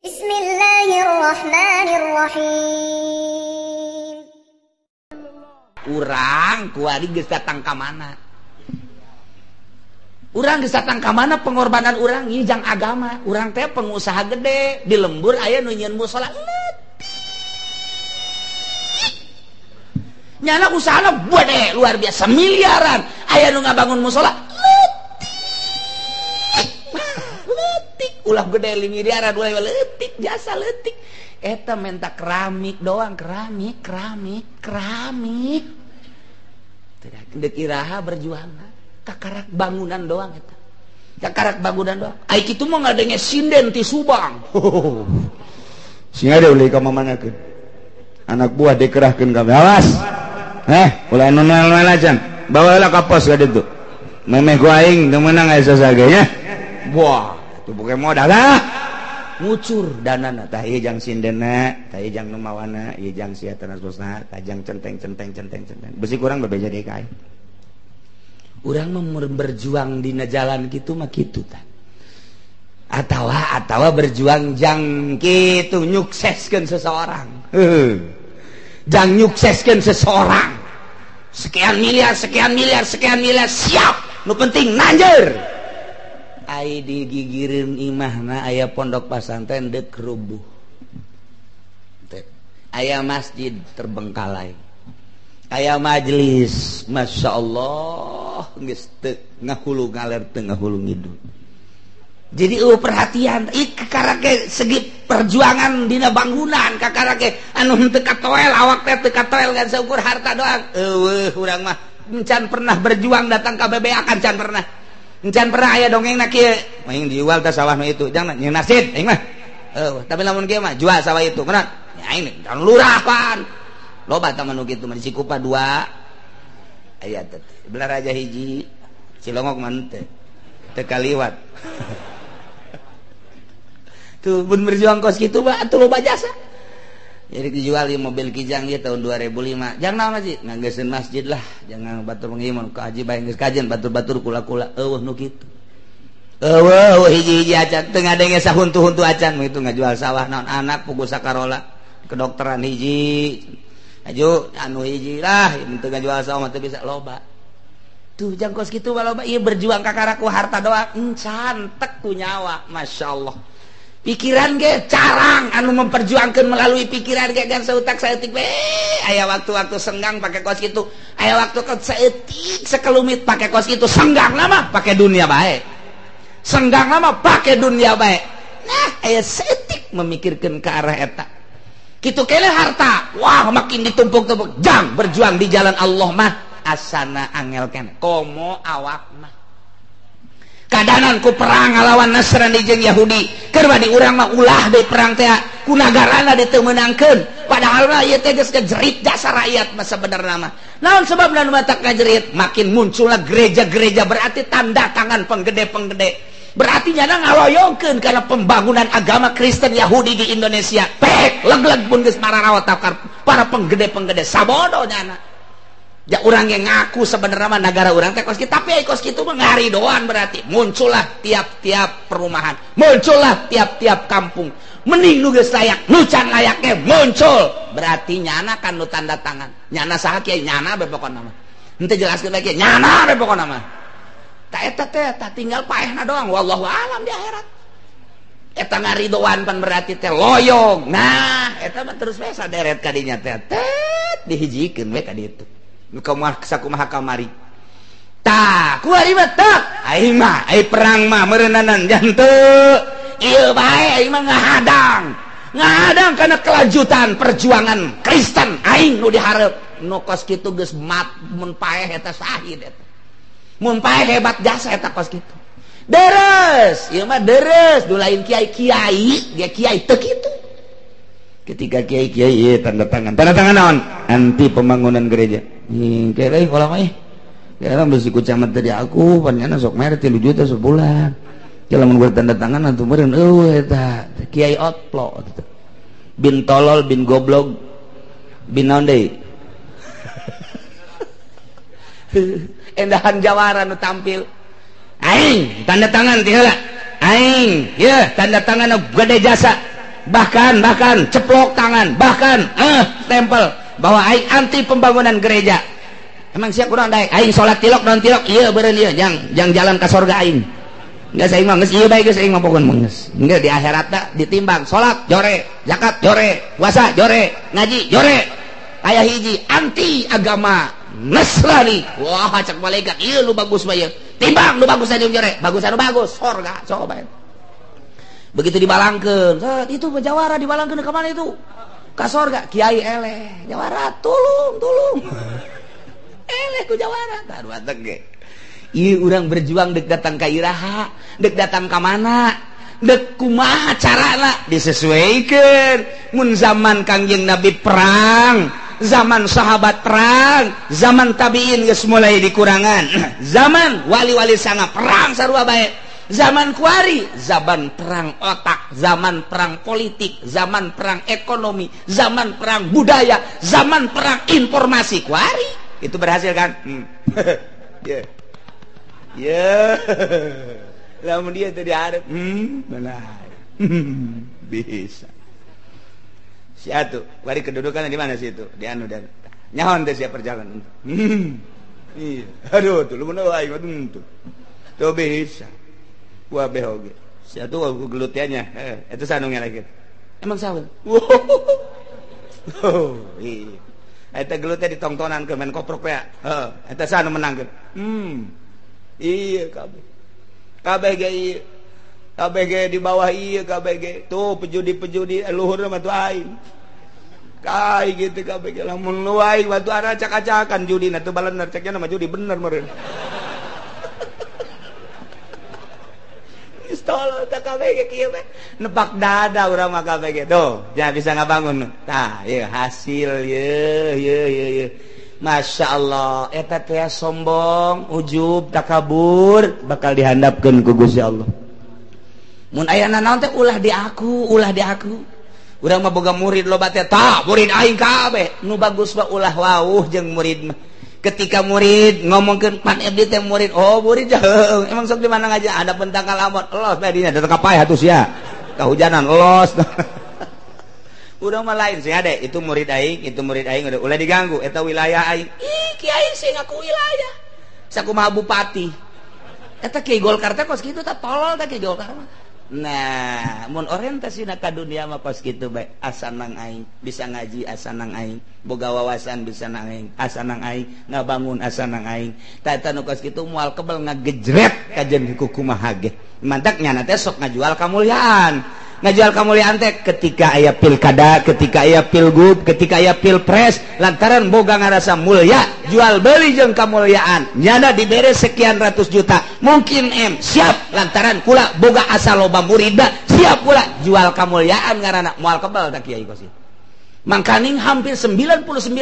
Bismillahirrahmanirrahim. Urang kuari geus datang ka mana? Urang geus datang ka mana pengorbanan urang ieu jang agama. Urang teh pengusaha gede, di lembur aya nu nyieun musala. Nyana usahana gede luar biasa miliaran. Aya nu ngabangun musala. Ulah gede miliaran ulah leutik jasa leutik. Eta menta keramik doang, keramik. Dek iraha berjuang. Kakarak bangunan doang eta. Kakarak bangunan doang. Ai kitu mah ngadenge sinden ti Subang. Sing ada ulah ka mamanakeun. Anak buah dikerahkeun ka awas. Ulah nonal acan. Bawa heula ka pos ka ditu. Memeh ku aing teu meunang aya sasaganya. Wah, tuh pokoknya modal lah. Ngucur danana tah ieu jang sindena, tah ieu jang nu mawana, ieu jang sia teh bosna, tah jang centeng. Besi kurang bebeja deui ka aing. Urang mah berjuang dina jalan kitu mah kitu tah. Atawa berjuang jang kitu nyukseskeun seseorang. Jang nyukseskeun seseorang. Sekian miliar siap. Nu penting nanjeur. Ai digigireun imahna aya pondok pesantren deuk rubuh. Aya masjid terbengkalai. Aya majelis, Masya Allah geus teu ngahulu ngaler teu ngahulu ngidul. Jadi perhatian kakarake segi perjuangan dina bangunan kakarake anu teu katoel awak teh teu katoel ngan seukur harta doang. Urang mah encan pernah berjuang datang ka BBA kan can pernah. Encan pernah aya dongengna kieu, maing dijual teh sawah nu itu, jangan nyeun nasid aing mah. Tapi lamun kieu mah jual sawah itu, bener. Ya aing kan lurah pan. Loba tah nu kitu mah di Cikupa 2. Aya teh. Belah Raja hiji, Cilongok mah teu. Teu kaliwat. Tuh mun berjuang kos kitu mah atuh loba jasa. Jadi dijual di mobil kijang ieu tahun 2005. Jang naon sih? Nganggeuskeun masjid lah, jangan batur pengimun ka haji bae geus kajen batur-batur kula-kula. Eueuh nu kitu. Eueuh hiji-hiji acan teu ngadenge sahuntu-huntu acan itu ngajual sawah naon anak pugu sakarola kedokteran hiji. Aju anu hiji lah teu ngajual sawah mah teu bisa loba. Tuh jang kos kitu loba ieu berjuang kakaraku harta doang encan tek ku nyawa masyaallah. Pikiran ge carang anu memperjuangkan melalui pikiran ge gan sautak saeutik we aya waktu-waktu senggang pakai kos kitu aya waktu saeutik sekelumit pakai kos kitu senggang lama pakai dunia bae senggang lama pakai dunia bae nah aya saeutik memikirkan ke arah eta kitu kele harta wah makin ditumpuk-tumpuk jang berjuang di jalan Allah mah asana angel keneh komo awak mah kadanan ku perang ngalawan Nasrani jeung Yahudi keur badi urang mah ulah deui perang teh ku nagarana deui teu meunangkeun padahal mah ieu teh geus kajerit jasa rakyat mah sabenerna mah naon sebabna nu matak kajerit makin munculna gereja-gereja berarti tanda tangan penggede-penggede berarti nyana ngaloyongkeun kana pembangunan agama Kristen Yahudi di Indonesia pek leg-leg pun geus mararawat para penggede-penggede sabodo nyana. Ya orang yang ngaku sebenarnya mah negara orang teh kos kitu tapi kos kitu mah ngaridoan berarti muncullah tiap-tiap perumahan muncullah tiap-tiap kampung mending nu geus layak nu can layaknya muncul berarti nyana kan nu tanda tangan nyana saha kieu nyana be pokona mah henteu jelaskeun lagi nyana be pokona mah ta eta teh tah tinggal paehna doang wallahu alam di akhirat eta ngaridoan pan berarti teh loyong nah eta mah terus we saderet ka dinya teh dihijikeun we ka ditu sakumaha kamari tah kuari mah tak aing mah ai perang mah meureunanan janteu ieu bae aing mah ngahadang kana kelanjutan perjuangan Kristen aing nu dihareup nu kos kitu geus mat mun paeh eta sahid eta mun paeh hebat jasa eta kos kitu deres ieu mah deres du lain kiai-kiai ge kiai teu kitu ketika kiai tanda tangan naon anti pembangunan gereja kira kalau mah kira besi ku camat dari aku panjana sok mere 3 juta sebulan kalau mun tanda tangan atuh meureun eta kiai outlaw bin tolol bin goblok bin naon deui endahan jawara nu tampil aing tanda tangan ti heula aing ya tanda tangan gede jasa bahkan ceplok tangan, bahkan stempel bahwa aing anti pembangunan gereja. Emang siap kurang daek aing salat tilok non tilok ieu beureun ieu jang jalan ka surga aing. Enggak saya mah geus ieu bae geus aing mah pokon mah geus. Engge di akhirat teh ditimbang salat jore, zakat jore, puasa jore, ngaji jore. Aya hiji anti agama Nasrani. Wah cek malaikat ieu lu bagus bae. Timbang lu bagus anu jore, bagus anu bagus surga coba. Begitu dibalangkeun, set itu jawara dibalangkeun ka mana itu? Ka surga. Kiai eleh, jawara tulung. Eleh ku jawara. Tah watek ge. Ieu urang berjuang dek datang ka iraha, dek datang ka mana? Dek kumaha carana disesuaikeun. Mun zaman Kangjeng Nabi perang, zaman sahabat perang, zaman tabiin geus mulai dikurangan. Zaman wali-wali sanga perang sarua bae. Zaman kuari, zaman perang otak, zaman perang politik, zaman perang ekonomi, zaman perang budaya, zaman perang informasi. Kuari itu berhasil kan? Ya, lamun dia tadi harap, benar, bisa. Si atu, kuari kedudukannya di mana sih itu? Di anu dan nyahon teh siap perjalanan. Iya, aduh tuh lu mana aing tuh, tuh bisa. Wah behoge si atuh aku gelutiannya itu sanungnya lagi emang sawen iya eta gelutnya ditongtonan ke men koprok ya eta sanu menangkeun iya kabeh ge ieu kabeh ge di bawah ieu kabeh ge tuh pejudi luhurna mah tuh aing kai gitu kabeh ge lamun lu aing batu ara acak-acakan judina teu balener ceknya nama judi bener meureun tolong tak kabeh kieu teh nebak dada urang mah kabeh tuh jangan bisa ngabangun tah ieu hasil ieu Masya Allah eta teh sombong ujub takabur bakal dihandapkeun ku Gusti Allah mun aya naon teh ulah di aku urang mah boga murid loba teh tah murid aing kabeh nu bagus mah ulah wauh jeung murid mah ketika murid ngomongkeun pan abdi teh murid murid jaheung emang sok di mana ngaji ada pentangkal amot los tadinya datang ka paeh atuh sia kahujanan los urang mah lain sih ade itu murid aing ulah diganggu eta wilayah aing kiai sih ngaku wilayah sakumaha bupati eta kiai Golkar teh kos kitu tah tolol teh kiai Golkar mah nah mun orientasina ka dunia mah kos kitu bae asanang aing bisa ngaji asanang aing boga wawasan bisa nang aing asanang aing ngabangun asanang aing tah eta nu kos kitu moal kebal ngagejret kajen kumaha ge mantak nyana teh sok ngajual kamuliaan teh ketika aya pilkada ketika aya pilgub ketika aya pilpres lantaran boga ngarasa mulya jual beli jeung kamuliaan nyana dibere sekian ratus juta mungkin siap lantaran kula boga asa loba muridna siap kula jual kamuliaan ngaranna moal kebal tak kiai kosi mangkaning hampir 99,9,9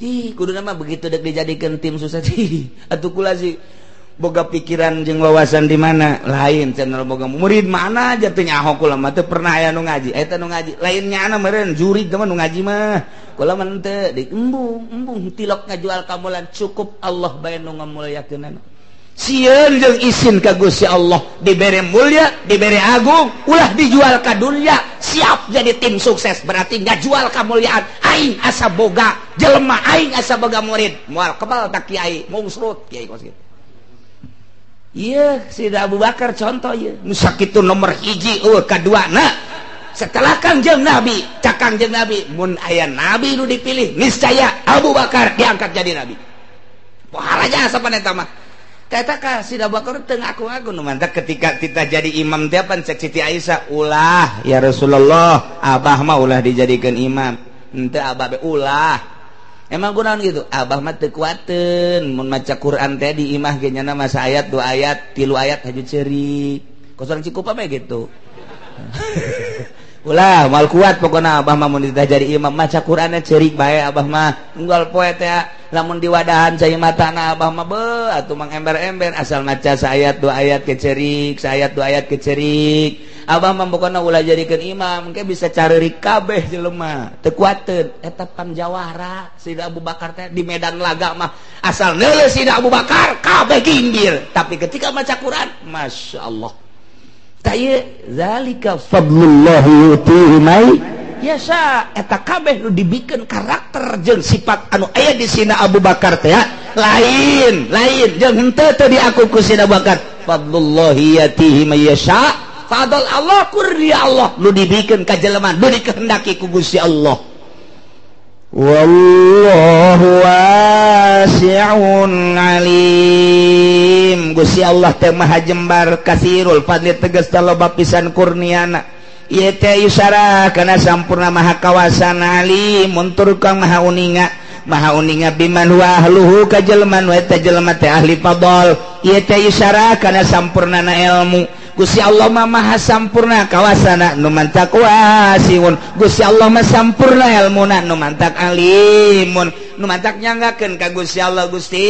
deui kuduna mah begitu dek dijadikeun tim susah atuh kula sih boga pikiran jeung wawasan di mana lain channel boga murid mana aja teh nyaho kula mah teu pernah aya nu ngaji eta nu ngaji lain nyana meureun jurig teman nu ngaji mah kula mah teu di embung tilok ngajual kamulan cukup Allah bae nu ngamulyakeunana sieun jeung izin ka Gusti Allah dibere mulia dibere agung ulah dijual ka dunya siap jadi tim sukses berarti ngajual kamuliaan aing asa boga jelema aing asa boga murid moal kebal tak kiai mungsrut kiai kos kitu. Iya, Sida Abu Bakar contoh ya. Nu sakitu nomor hiji kadua nah. Setelah Kangjeng Nabi, cak Kangjeng Nabi, mun aya nabi nu dipilih, niscaya Abu Bakar diangkat jadi nabi. Pohara jasa paneta mah. Eta ka Sida Abu Bakar teu ngaku-ngaku nu mantap ketika kita jadi imam teh pan cek Siti Aisyah, ulah ya Rasulullah, abah mah ulah dijadikan imam. Henteu abah be ulah. Emang kunaon gitu abah mah teu kuateun mun maca Quran teh di imah ge nya mah ayat 2 ayat 3 ayat haju ceurik kosong cikupa bae gitu ulah mal kuat pokona abah mah mun ditah jadi imam maca Quranna ceurik bae abah mah unggal poe teh lamun diwadahan cai matana abah mah be atuh mang ember-ember asal maca saayat 2 ayat ke ceurik saayat 2 ayat ke ceurik abah mah pokona ulah jadikeun imam engke bisa careurik kabeh jelema teu kuateun eta panjawara Sida Abu Bakar teh di medan laga mah asal neuleuh Sida Abu Bakar kabeh ginggir tapi ketika maca Quran masyaallah zalika fadlullah yu'tihi may yasha. Eta kabeh nu dibikin karakter jeung sifat anu aya di sina Abu Bakar teh lain jeung henteu teh diaku ku sina Abu Bakar. Fadlullah yu'tihi may yasha, fadl Allah kurnia Allah nu dibikin ka jelema nu dikehendaki ku Gusti Allah. Wallahu wasi'un alim. Gusti Allah teh maha jembar, kasirul fadli tegas loba pisan kurniana. Ieu teh isyarah kana sampurna maha kawasan alim, muntur kang maha uninga biman wa ahluhu ka jelema nu eta jelema teh ahli fadl. Ieu teh isyarah kana sampurnana ilmu. Gusti Allah maha sampurna kawasana nu mantak wasiun. Gusti Allah mah sampurna ilmuna nu mantak alimun. Nu mantak nyanggakeun ka Gusti Allah. Gusti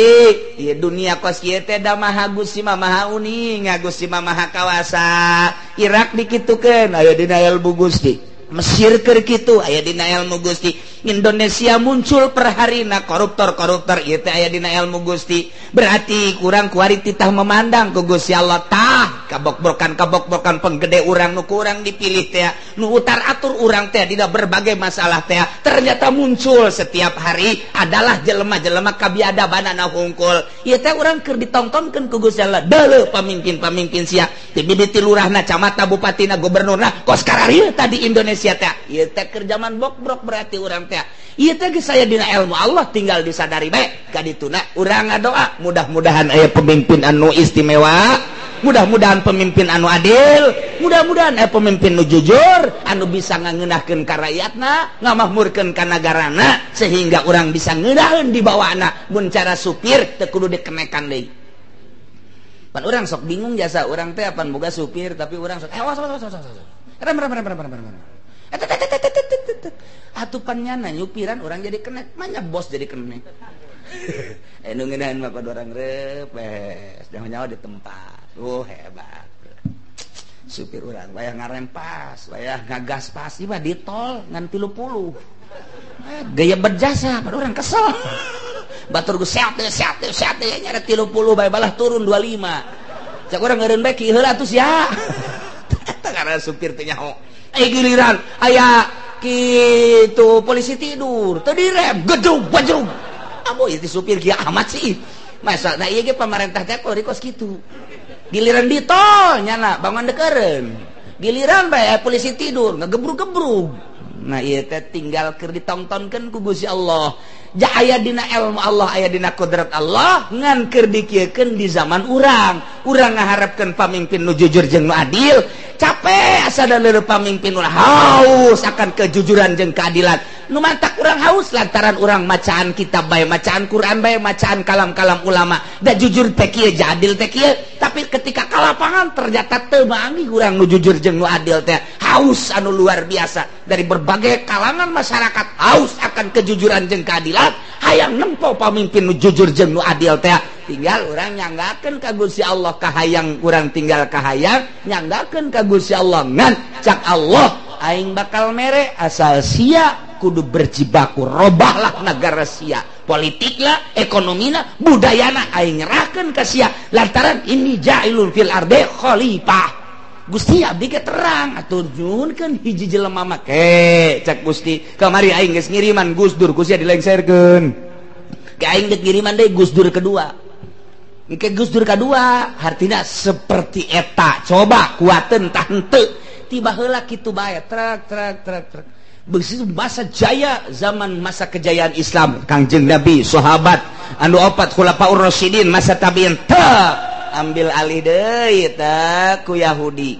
ieu dunia kos kieu teh da maha Gusti mah maha uning, Gusti mah maha kawasa. Irak dikitukeun aya dina ilmu Gusti. Mesir keur kitu aya dina ilmu Gusti. Indonesia muncul per harina koruptor ieu teh aya dina ilmu Gusti. Berarti kurang kuari titah memandang ku Gusti Allah tah kabok-bokan penggede urang nu kurang dipilih teh nu utar atur urang teh dina berbagai masalah teh ternyata muncul setiap hari adalah jelema-jelema kabiadabanana hungkul. Ieu teh urang keur ditontonkeun ku Gusti Allah. Deuleu pamimpin sia ti bibiti lurahna, camatna, bupatina, gubernurna, kos kararieu tadi Indonesia teh. Ieu teh keur zaman bokrok berarti urang teh. Ieu teh geus aya dina ilmu Allah tinggal disadari bae. Kadituna urang ngadoa mudah-mudahan aya pemimpin anu istimewa, mudah-mudahan pemimpin anu adil, mudah-mudahan aya pemimpin nu jujur anu bisa ngangeunahkeun ka rakyatna, ngamahmurkeun ka nagarana sehingga urang bisa ngeunaheun di bawahna. Mun cara supir teu kudu dikenekan deui. Pan urang sok bingung jasa urang teh apan boga supir tapi urang sok awas. Rem. Atupannyana nyupiran orang jadi kenek, manya bos jadi kenek. Nu ngeunaheun mah kudu orang repes, jangan nyawa di tempat. Hebat. Supir urang wayah ngarempas, wayah ngagas pas ieu mah di tol ngan 30. Gaya berjasa, pada orang kesel. Batur geus seat nyara 30 bae balah turun 25. Cak urang ngeureun bae kieu heula atuh sia. Karena supir teh nyaho. Giliran aya kitu polisi tidur teu direm gedug bajrug. Abo ieu supir kieu amat sih. Masa na ieu ge pamarentah teh kudu kos kitu. Giliran di tol nyana bangun dekeureun. Giliran bae polisi tidur ngagebrug-gebrug. Nah ieu teh tinggal keur ditontonkeun ku Gusti Allah. Ja aya dina ilmu Allah, aya dina kodrat Allah ngan keur dikiekeun di zaman urang. Urang ngaharepkeun pamimpin nu jujur jeung nu adil. Capek asa da leureuh pamimpin ulah haus akan kejujuran jeung keadilan. Nu mantak urang haus lantaran urang macaan kitab bae, macaan Quran bae, macaan kalam-kalam ulama. Da jujur teh kieu, adil teh kieu, tapi ketika ka lapangan ternyata teu manggih urang nu jujur jeung nu adil teh. Haus anu luar biasa dari berbagai kalangan masyarakat, haus akan kejujuran jeung keadilan, hayang nempo pamimpin nu jujur jeung nu adil teh. Tinggal urang nyanggakeun ka Gusti Allah, kahayang urang tinggal kahayang nyanggakeun ka Gusti Allah ngan cak Allah aing bakal mere asal sia kudu berjibaku robahlah negara sia, politiklah, ekonomina, budayana aing nyerahkeun ka sia lantaran ini jailun fil ardi khalifah. Gusti abdi ge terang atuh nyuhunkeun hiji jelema mah cak Gusti kamari aing geus ngiriman Gus Dur ku sia dilengserkeun. Ke aing geus ngiriman deui Gus Dur kedua. Ke Gus Dur kedua artinya seperti eta coba kuateun tah henteu tiba heula kitu bae trek begitu masa jaya zaman masa kejayaan Islam Kangjeng Nabi sahabat anu opat khulafaur rasyidin masa tabiin ambil alih deui teh ku Yahudi.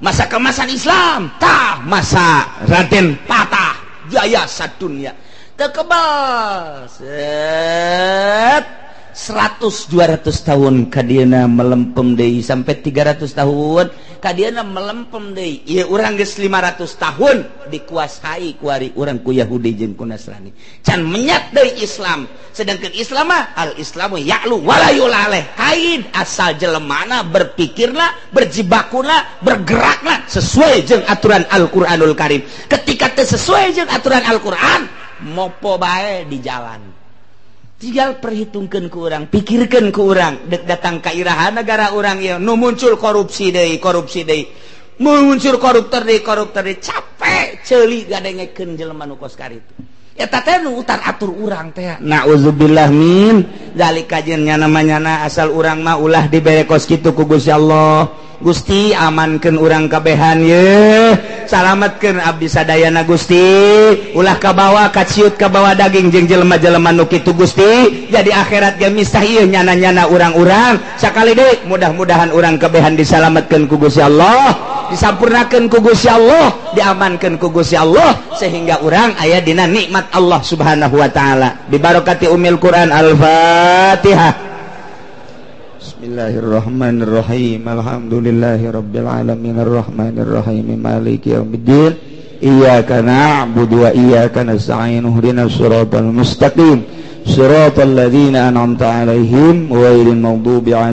Masa kemasan Islam tah masa Raden Patah jaya sadunya teu kebal set 100-200 tahun kadieuna melempem deui sampai 300 tahun kadieuna melempem deui. Ieu urang geus 500 tahun dikuasai ku ari urang ku Yahudi jeung ku Nasrani. Can menyat deui Islam. Sedangkan Islam mah al Islamu ya'lu wala yulaleh. Kaid asal jelemana berpikirna, berjibakuna, bergerakna sesuai jeung aturan Al-Qur'anul Karim. Ketika teu sesuai jeung aturan Al-Qur'an, mopo bae di jalan. Tinggal perhitungkeun ku urang, pikirkeun ku urang, dek datang ka iraha negara urang ieu nu muncul korupsi deui. muncul koruptor capek ceuli gadengekeun jelema nu kos karitu eta teh nu utar atur urang teh nauzubillah min zalik kajennya namanya asal urang mah ulah dibere kos kitu ku Gusti Allah Gusti amankeun urang kabehan ye salametkeun abdi sadayana Gusti ulah kabawa kaciut kabawa daging jeung jelema-jelema nu kitu Gusti jadi akhirat ge misah ieu nyana-nyana urang-urang sakali deui mudah-mudahan urang kabehan disalametkeun ku Gusti Allah disampurnakeun ku Gusti Allah diamankeun ku Gusti Allah sehingga urang aya dina nikmat Allah Subhanahu wa taala bi barakati umil Quran al-Fatihah. Bismillahirrahmanirrahim. Alhamdulillahirabbil alamin arrahmanirrahim maliki yaumiddin. Iyyaka na'budu wa iyyaka nasta'in ihdinas siratal mustaqim. Shiratal ladzina an'amta 'alaihim ghairil maghdubi 'alaihim